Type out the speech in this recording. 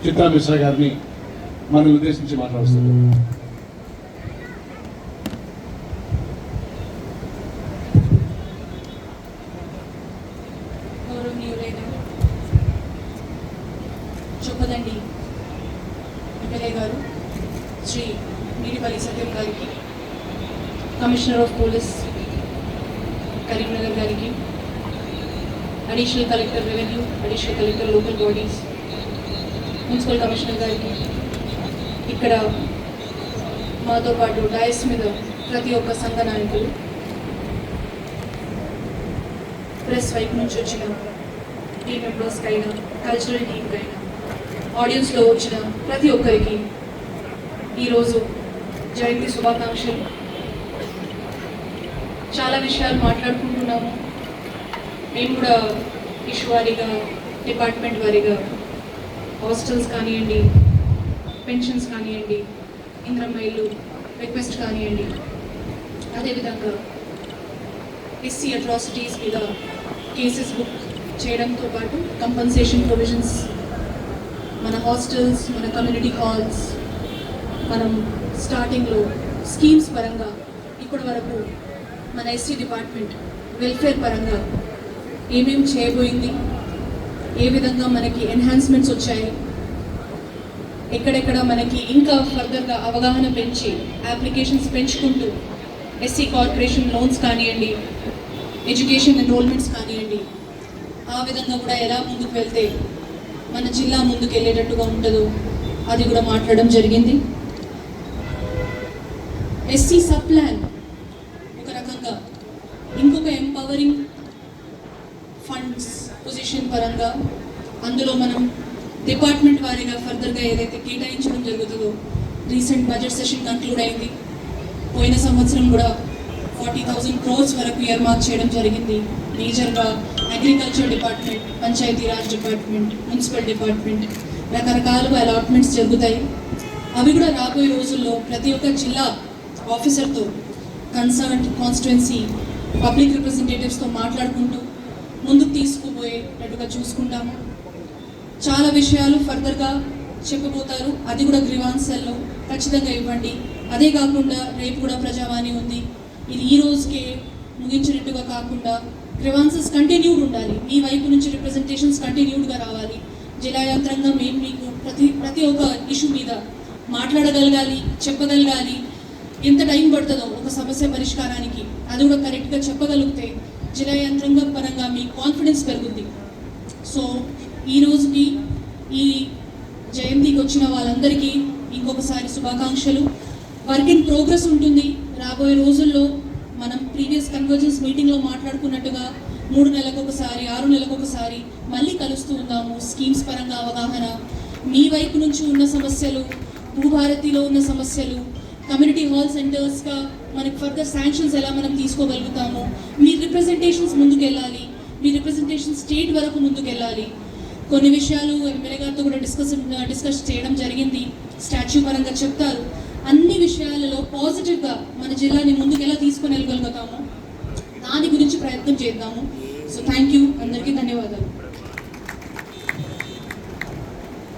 చిత్రా మిశ్రా గారిని మనం ఉద్దేశించి మాట్లాడుతున్నాం. చొప్పదండి ఎమ్మెల్యే గారు శ్రీ నీడిపల్లి సత్యం గారికి, కమిషనర్ ఆఫ్ పోలీస్ కరీంనగర్ గారికి, additional collector revenue, additional collector local bodies, municipal commissioner గారికి, ఇక్కడ మాతో పాటు డయస్ మీద ప్రతి ఒక్క సంఘ నాయకులు, ప్రెస్ వైపు నుంచి వచ్చిన టీమ్ మెంబర్స్కి అయినా, కల్చరల్ టీమ్కి అయినా, ఆడియన్స్లో వచ్చిన ప్రతి ఒక్కరికి ఈరోజు జయంతి శుభాకాంక్షలు. చాలా విషయాలు మాట్లాడుకుంటున్నాము. మేము కూడా ఇష్యూ వారీగా, డిపార్ట్మెంట్ వారీగా హాస్టల్స్ కానివ్వండి, పెన్షన్స్ కానివ్వండి, ఇంద్రమ్మ ఇల్లు రిక్వెస్ట్ కానివ్వండి, అదేవిధంగా ఎస్సీ అట్రాసిటీస్ మీద కేసెస్ బుక్ చేయడంతో పాటు కంపన్సేషన్ ప్రొవిజన్స్, మన హాస్టల్స్, మన కమ్యూనిటీ హాల్స్, మనం స్టార్టింగ్లో స్కీమ్స్ పరంగా ఇప్పటి వరకు మన ఎస్సీ డిపార్ట్మెంట్ వెల్ఫేర్ పరంగా ఏమేమి చేయబోయింది, ఏ విధంగా మనకి ఎన్హాన్స్మెంట్స్ వచ్చాయి, ఎక్కడెక్కడ మనకి ఇంకా ఫర్దర్గా అవగాహన పెంచి అప్లికేషన్స్ పెంచుకుంటూ ఎస్సీ కార్పొరేషన్ లోన్స్ కానివ్వండి, ఎడ్యుకేషన్ ఎన్రోల్మెంట్స్ కానివ్వండి, ఆ విధంగా కూడా ఎలా ముందుకు వెళ్తే మన జిల్లా ముందుకు వెళ్ళేటట్టుగా ఉంటుందో అది కూడా మాట్లాడడం జరిగింది. ఎస్సీ సబ్ ప్లాన్ ఒక రకంగా ఇంకొక ఎంపవరింగ్ ఫండ్స్ పొజిషన్ పరంగా అందులో మనం డిపార్ట్మెంట్ వారీగా ఫర్దర్గా ఏదైతే కేటాయించడం జరుగుతుందో, రీసెంట్ బడ్జెట్ సెషన్ కంక్లూడ్ అయింది. పోయిన సంవత్సరం కూడా 40,000 crores వరకు ఇయర్మార్క్ చేయడం జరిగింది. మేజర్గా agriculture department, Panchayati Raj department, municipal department రకరకాలుగా అలాట్మెంట్స్ జరుగుతాయి. అవి కూడా రాబోయే రోజుల్లో ప్రతి ఒక్క జిల్లా ఆఫీసర్తో, కన్సర్న్ కాన్స్టిట్యుయెన్సీ పబ్లిక్ రిప్రజెంటేటివ్స్తో మాట్లాడుకుంటూ ముందుకు తీసుకుపోయేటట్టుగా చూసుకుంటాము. చాలా విషయాలు ఫర్దర్గా చెప్పబోతారు. అది కూడా గ్రీవాన్స్ సెల్లో ఖచ్చితంగా ఇవ్వండి. అదే కాకుండా రేపు కూడా ప్రజావాణి ఉంది. ఇది ఈ రోజుకే ముగించినట్టుగా కాకుండా గ్రీవాన్సెస్ కంటిన్యూడ్ ఉండాలి. మీ వైపు నుంచి రిప్రజెంటేషన్స్ కంటిన్యూడ్గా రావాలి. జిల్లా యంత్రంగా మేము మీకు ప్రతి ఒక్క ఇష్యూ మీద మాట్లాడగలగాలి, చెప్పగలగాలి. ఎంత టైం పడుతుందో ఒక సమస్య పరిష్కారానికి అది కూడా కరెక్ట్గా చెప్పగలిగితే జిల్లా యంత్రాంగం పరంగా మీ కాన్ఫిడెన్స్ పెరుగుద్ది. సో ఈ రోజుకి ఈ జయంతికి వచ్చిన వాళ్ళందరికీ ఇంకొకసారి శుభాకాంక్షలు. వర్క్ ఇన్ ప్రోగ్రెస్ ఉంటుంది. రాబోయే రోజుల్లో మనం ప్రీవియస్ కన్వర్జెన్స్ మీటింగ్లో మాట్లాడుకున్నట్టుగా 3 నెలలకు ఒకసారి, 6 నెలలకు ఒకసారి మళ్ళీ కలుస్తూ ఉన్నాము. స్కీమ్స్ పరంగా అవగాహన, మీ వైపు నుంచి ఉన్న సమస్యలు, భూభారతిలో ఉన్న సమస్యలు, కమ్యూనిటీ హాల్ సెంటర్స్గా మనకి ఫర్దర్ శాంక్షన్స్ ఎలా మనం తీసుకోగలుగుతాము, మీ రిప్రజెంటేషన్స్ ముందుకు వెళ్ళాలి, మీ రిప్రజెంటేషన్ స్టేట్ వరకు ముందుకు వెళ్ళాలి. కొన్ని విషయాలు ఎమ్మెల్యే గారితో కూడా డిస్కస్ చేయడం జరిగింది. స్టాచ్యూ పరంగా చెప్తారు. అన్ని విషయాలలో పాజిటివ్గా మన జిల్లాని ముందుకు ఎలా తీసుకొని వెళ్ళగలుగుతాము దాని గురించి ప్రయత్నం చేద్దాము. సో థ్యాంక్ యూ, అందరికీ ధన్యవాదాలు.